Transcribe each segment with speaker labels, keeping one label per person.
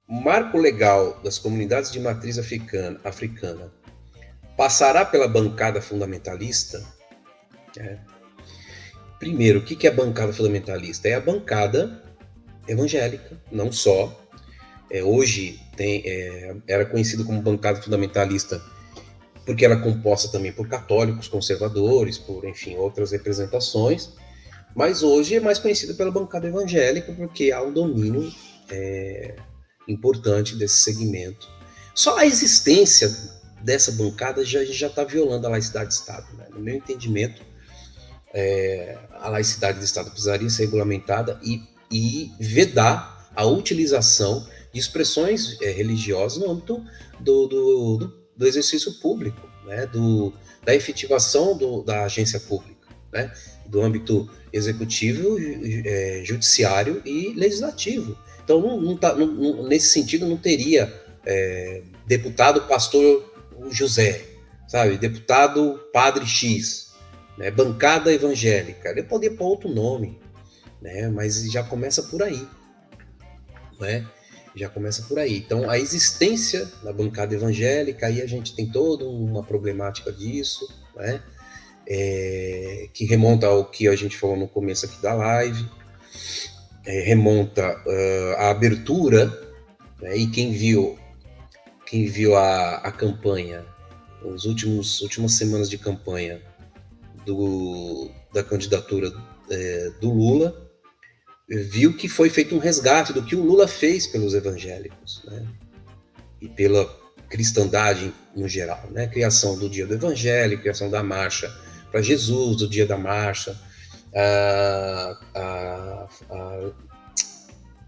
Speaker 1: marco legal das comunidades de matriz africana passará pela bancada fundamentalista? É. Primeiro, o que é a bancada fundamentalista? É a bancada evangélica, não só. Hoje era conhecido como bancada fundamentalista porque ela é composta também por católicos, conservadores, por, enfim, outras representações, mas hoje é mais conhecida pela bancada evangélica porque há um domínio importante desse segmento. Só a existência dessa bancada já está violando a laicidade do Estado. Né? No meu entendimento, a laicidade do Estado precisaria ser regulamentada e vedar a utilização de expressões religiosas no âmbito do exercício público, né? Da efetivação da agência pública, né? Do âmbito executivo, judiciário e legislativo. Então, nesse sentido, não teria deputado pastor José, sabe? Deputado padre X, né? Bancada evangélica. Ele poderia pôr outro nome, né? Mas já começa por aí, né? Já começa por aí. Então, a existência da bancada evangélica, aí a gente tem toda uma problemática disso, né? Que remonta ao que a gente falou no começo aqui da live, remonta à abertura, né? E quem viu a campanha, as últimas semanas de campanha da candidatura do Lula, viu que foi feito um resgate do que o Lula fez pelos evangélicos, né? E pela cristandade no geral, né? Criação do Dia do Evangelho, criação da marcha para Jesus, do Dia da Marcha, a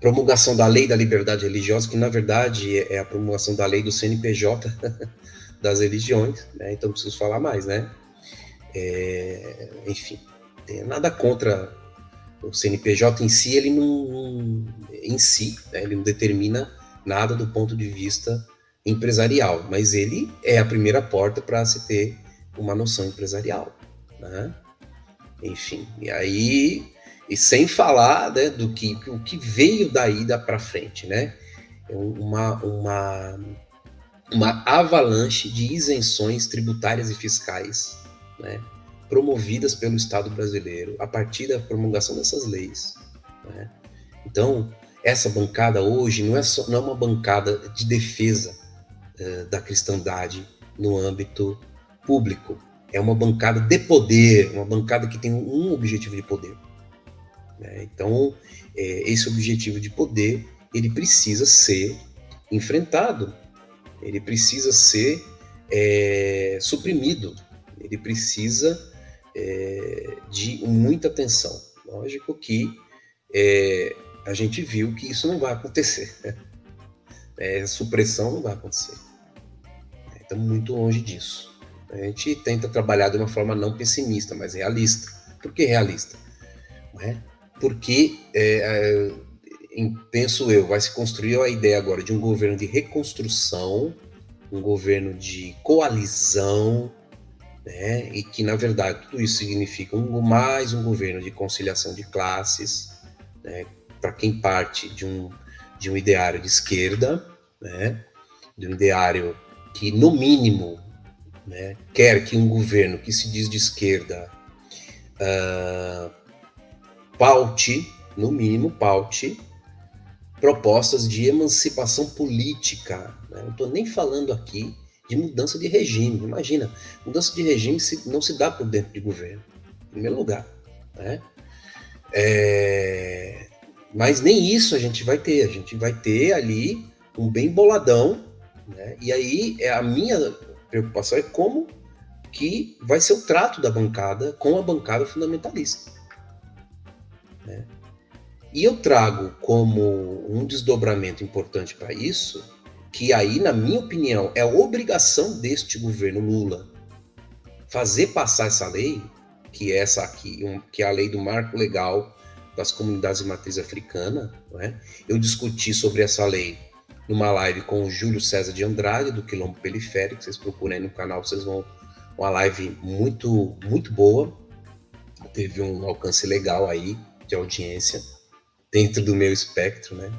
Speaker 1: promulgação da Lei da Liberdade Religiosa, que na verdade é a promulgação da lei do CNPJ das religiões, né? Então não preciso falar mais, né? Enfim, não tem nada contra o CNPJ em si, ele né, ele não determina nada do ponto de vista empresarial, mas ele é a primeira porta para se ter uma noção empresarial, né? Enfim, e sem falar, né, o que veio daí para frente, né? Uma avalanche de isenções tributárias e fiscais, né, promovidas pelo Estado brasileiro a partir da promulgação dessas leis, né? Então, essa bancada hoje não é uma bancada de defesa da cristandade no âmbito público. É uma bancada de poder, uma bancada que tem um objetivo de poder, né? Então, esse objetivo de poder, ele precisa ser enfrentado, ele precisa ser suprimido, ele precisa de muita atenção. Lógico que a gente viu que isso não vai acontecer, né? Supressão não vai acontecer. Estamos muito longe disso. A gente tenta trabalhar de uma forma não pessimista, mas realista. Por que realista? Né? Porque, penso eu, vai se construir a ideia agora de um governo de reconstrução, um governo de coalizão, né? E que, na verdade, tudo isso significa mais um governo de conciliação de classes, né? Para quem parte de um ideário de esquerda, né? De um ideário que, no mínimo, né, quer que um governo que se diz de esquerda no mínimo, paute propostas de emancipação política, né? Não estou nem falando aqui de mudança de regime. Imagina, mudança de regime não se dá por dentro de governo, em primeiro lugar, né? Mas nem isso a gente vai ter ali um bem boladão, né? E aí a minha preocupação é como que vai ser o trato da bancada com a bancada fundamentalista, né? E eu trago como um desdobramento importante para isso, que aí, na minha opinião, é obrigação deste governo Lula fazer passar essa lei, que é essa aqui, que é a lei do marco legal das comunidades de matriz africana, né? Eu discuti sobre essa lei numa live com o Júlio César de Andrade, do Quilombo Periférico. Vocês procurem aí no canal, vocês vão... Uma live muito, muito boa, teve um alcance legal aí de audiência, dentro do meu espectro, né,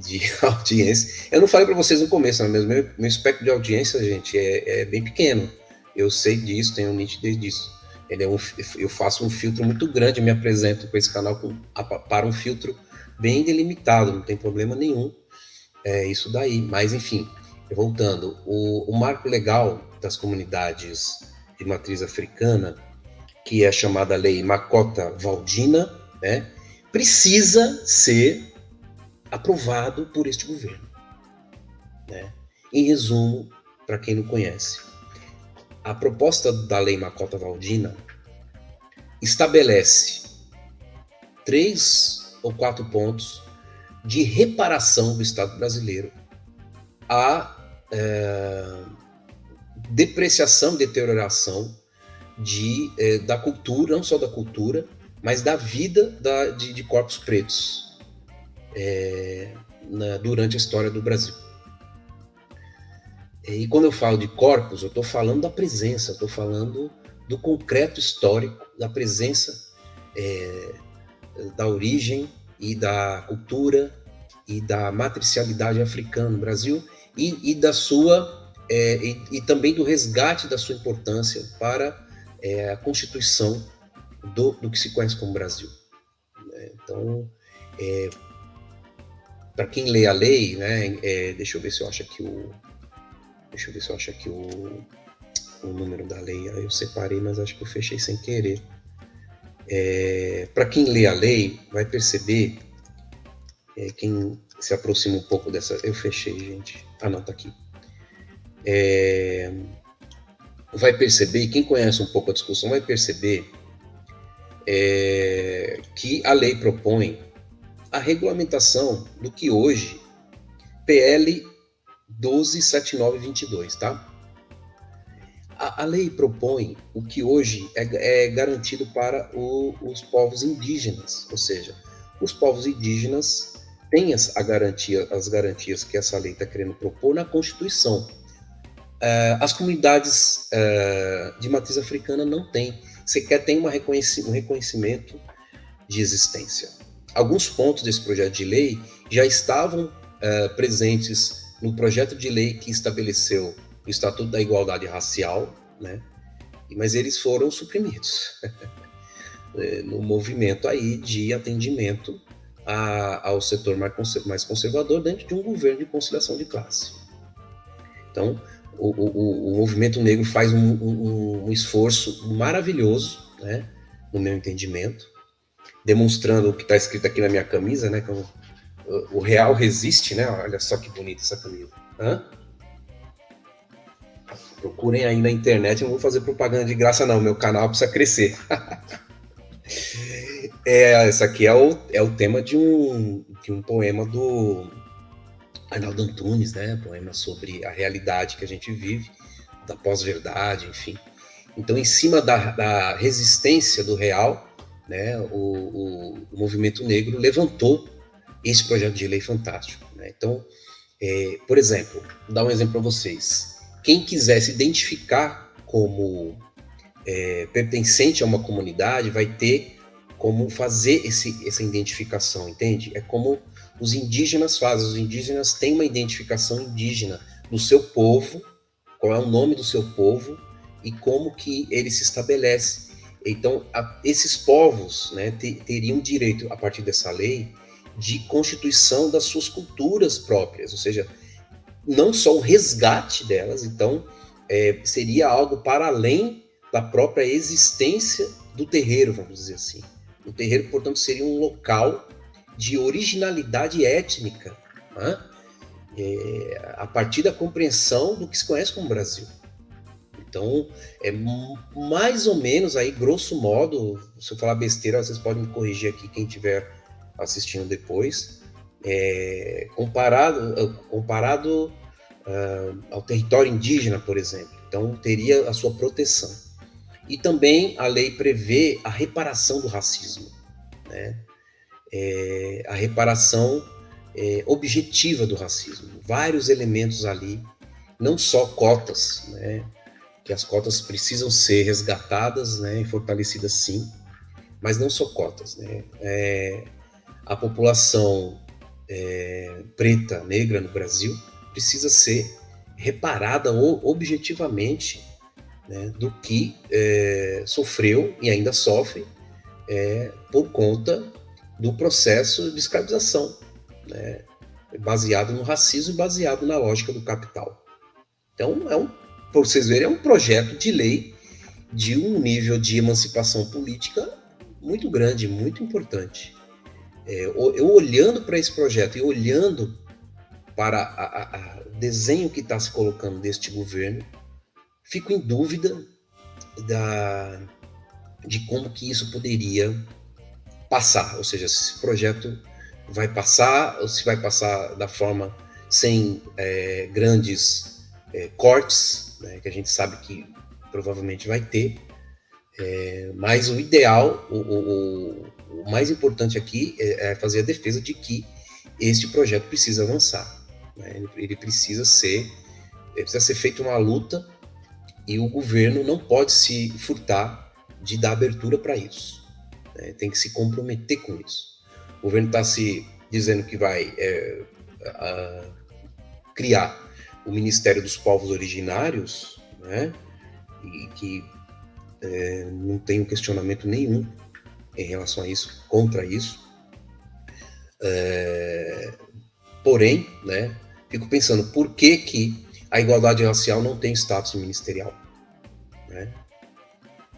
Speaker 1: de audiência. Eu não falei para vocês no começo, mas meu espectro de audiência, gente, é bem pequeno. Eu sei disso, tenho nitidez disso. Eu faço um filtro muito grande, me apresento com esse canal para um filtro bem delimitado, não tem problema nenhum. É isso daí. Mas, enfim, voltando, o marco legal das comunidades de matriz africana, que é a chamada Lei Makota-Waldina, né, precisa ser aprovado por este governo. Né? Em resumo, para quem não conhece, a proposta da Lei Makota-Waldina estabelece 3 ou 4 pontos de reparação do Estado brasileiro à depreciação, deterioração da cultura, não só da cultura, mas da vida de corpos pretos durante a história do Brasil. E quando eu falo de corpos, eu estou falando da presença, estou falando do concreto histórico, da presença da origem e da cultura e da matricialidade africana no Brasil e da sua e também do resgate da sua importância para a constituição do que se conhece como Brasil. Então, para quem lê a lei, né, deixa eu ver se eu acho aqui o número da lei. Aí eu separei, mas acho que eu fechei sem querer. Para quem lê a lei, vai perceber, quem se aproxima um pouco dessa... Eu fechei, gente. Ah, não, tá aqui. Vai perceber, quem conhece um pouco a discussão vai perceber que a lei propõe a regulamentação do que hoje PL 127922, tá? A lei propõe o que hoje é garantido para os povos indígenas, ou seja, os povos indígenas têm as garantias que essa lei está querendo propor na Constituição. As comunidades de matriz africana não têm, sequer tem um reconhecimento de existência. Alguns pontos desse projeto de lei já estavam presentes no projeto de lei que estabeleceu o Estatuto da Igualdade Racial, né? Mas eles foram suprimidos no movimento aí de atendimento ao setor mais conservador dentro de um governo de conciliação de classe. Então, o movimento negro faz um esforço maravilhoso, né, no meu entendimento, demonstrando o que está escrito aqui na minha camisa, né, que o real resiste, né? Olha só que bonita essa camisa. Procurem aí na internet, eu não vou fazer propaganda de graça não, meu canal precisa crescer. Essa aqui é o tema de um poema do Arnaldo Antunes, né? Poema sobre a realidade que a gente vive, da pós-verdade, enfim. Então, em cima da resistência do real, né, o movimento negro levantou esse projeto de lei fantástico. Né? Então, por exemplo, vou dar um exemplo para vocês. Quem quiser se identificar como pertencente a uma comunidade vai ter como fazer essa identificação, entende? É como os indígenas fazem. Os indígenas têm uma identificação indígena do seu povo, qual é o nome do seu povo e como que ele se estabelece. Então, esses povos, né, teriam direito, a partir dessa lei, de constituição das suas culturas próprias, ou seja, não só o resgate delas, então seria algo para além da própria existência do terreiro, vamos dizer assim. O terreiro, portanto, seria um local de originalidade étnica, né? A partir da compreensão do que se conhece como Brasil. Então, mais ou menos aí, grosso modo, se eu falar besteira, vocês podem me corrigir aqui, quem estiver assistindo depois, comparado ao território indígena, por exemplo. Então, teria a sua proteção. E também a lei prevê a reparação do racismo, né? A reparação objetiva do racismo. Vários elementos ali, não só cotas, né? Que as cotas precisam ser resgatadas, né, e fortalecidas sim, mas não só cotas, né? A população preta, negra no Brasil, precisa ser reparada objetivamente, né, do que sofreu e ainda sofre por conta do processo de escravização, né, baseado no racismo e baseado na lógica do capital. Então, para vocês verem, é um projeto de lei de um nível de emancipação política muito grande, muito importante. Eu olhando para esse projeto e olhando para o desenho que está se colocando deste governo, fico em dúvida de como que isso poderia passar, ou seja, se esse projeto vai passar, ou se vai passar da forma sem grandes cortes, né, que a gente sabe que provavelmente vai ter, mas o ideal, o mais importante aqui é fazer a defesa de que este projeto precisa avançar, né? Ele precisa ser feita uma luta e o governo não pode se furtar de dar abertura para isso, né? Tem que se comprometer com isso. O governo está se dizendo que vai criar o Ministério dos Povos Originários, né? E que não tem um questionamento nenhum em relação a isso, contra isso. Porém, né, fico pensando, por que a igualdade racial não tem status ministerial? Né?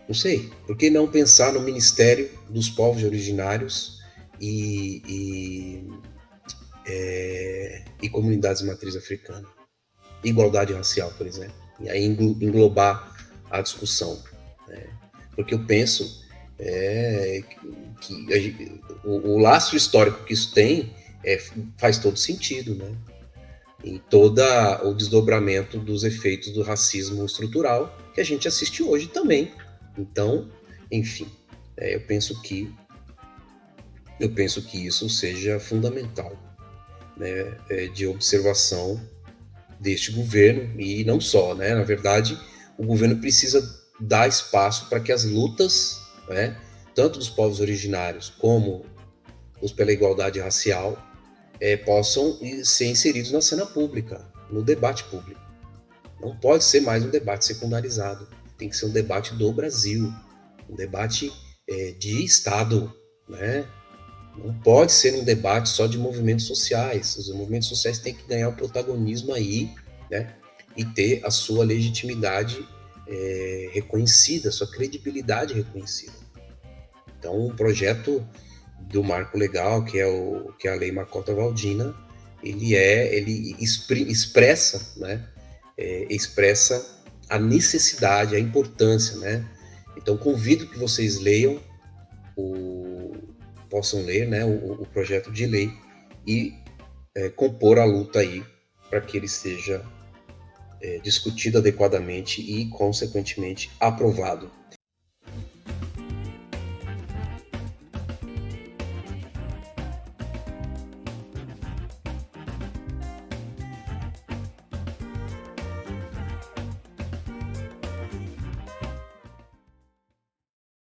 Speaker 1: Não sei. Por que não pensar no Ministério dos Povos Originários e comunidades de matriz africana? Igualdade racial, por exemplo. E aí englobar a discussão. Né? Porque eu penso que o lastro histórico que isso tem faz todo sentido, né? Em todo o desdobramento dos efeitos do racismo estrutural que a gente assiste hoje também. Então, enfim, eu penso que isso seja fundamental, né, de observação deste governo, e não só, né? Na verdade, o governo precisa dar espaço para que as lutas, né, tanto dos povos originários como os pela igualdade racial, possam ser inseridos na cena pública, no debate público. Não pode ser mais um debate secundarizado, tem que ser um debate do Brasil, um debate de Estado, né? Não pode ser um debate só de movimentos sociais. Os movimentos sociais têm que ganhar o protagonismo aí, né? E ter a sua legitimidade reconhecida, a sua credibilidade reconhecida. Então, o projeto do marco legal, que é a Lei Marcota-Waldina, ele expressa, né? Expressa a necessidade, a importância, né? Então, convido que vocês leiam possam ler, né, o projeto de lei e compor a luta aí para que ele seja discutido adequadamente e, consequentemente, aprovado.